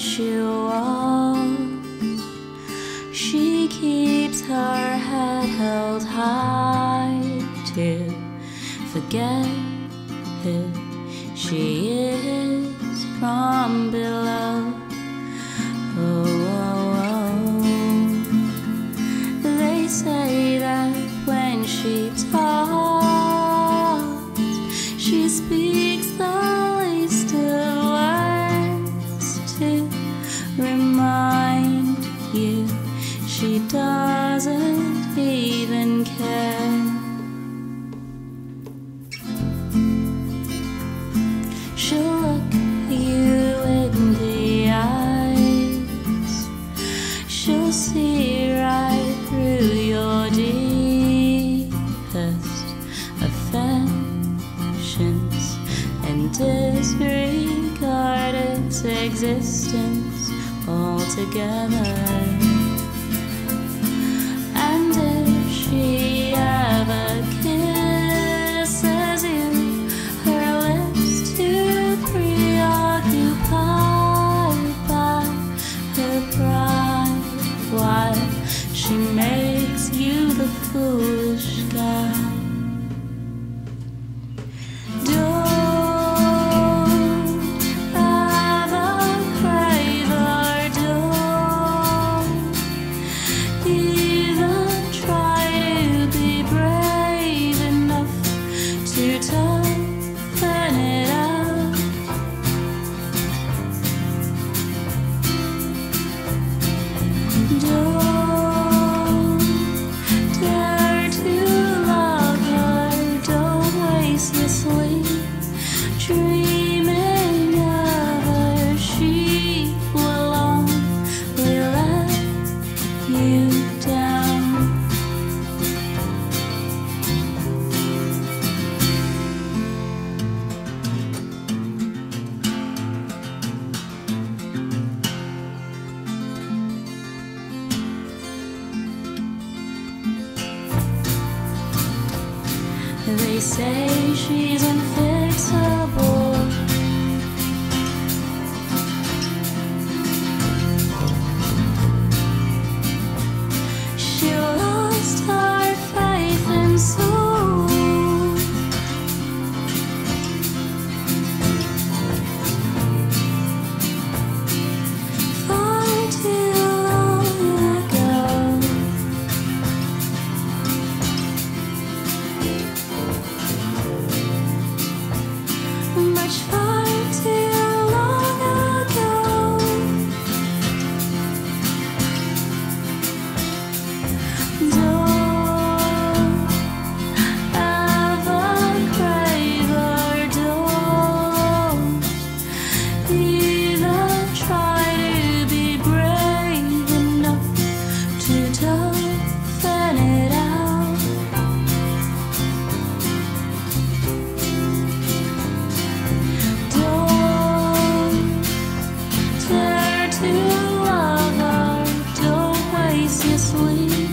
she walks, she keeps her head held high to forget who she is from below. Oh, oh, oh. They say that when she talks, she speaks the least of words to remind you she doesn't even care. She'll look you in the eyes, she'll see right through your deepest affections and disregard its existence altogether. And if she ever kisses you, her lips too preoccupied by her pride, while she makes you the foolish guy. They say she's unfixable, she lost her faith and soul. Far too long ago, much far too long ago. Don't ever crave or don't even try to be brave enough to toughen it out. Don't dare to love her, don't waste your sleep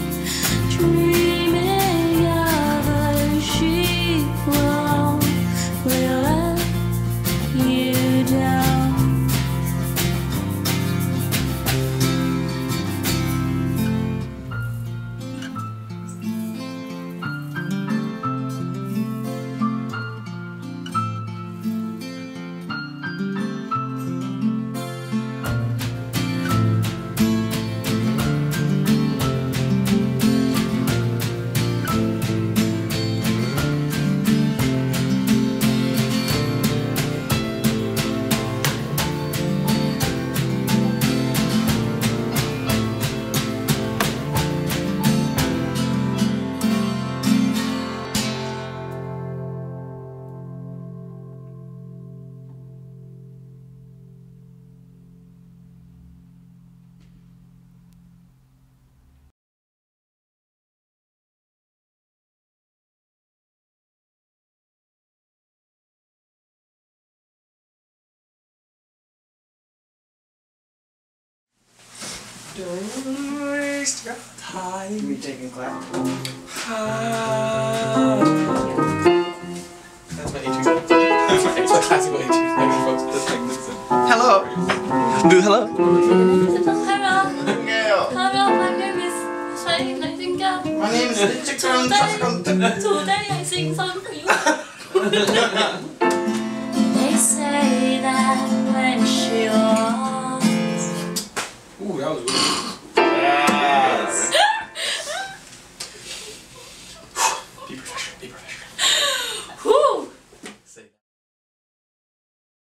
dreaming of her. She will let you down. Don't waste your time. Can we take a clap? That's my etude. That's my classical etude. Folks, this thing. Hello. Do hello. Nightingale. Hello, my name is Faye Nightingale. My name is Today I sing song for you. They say that when she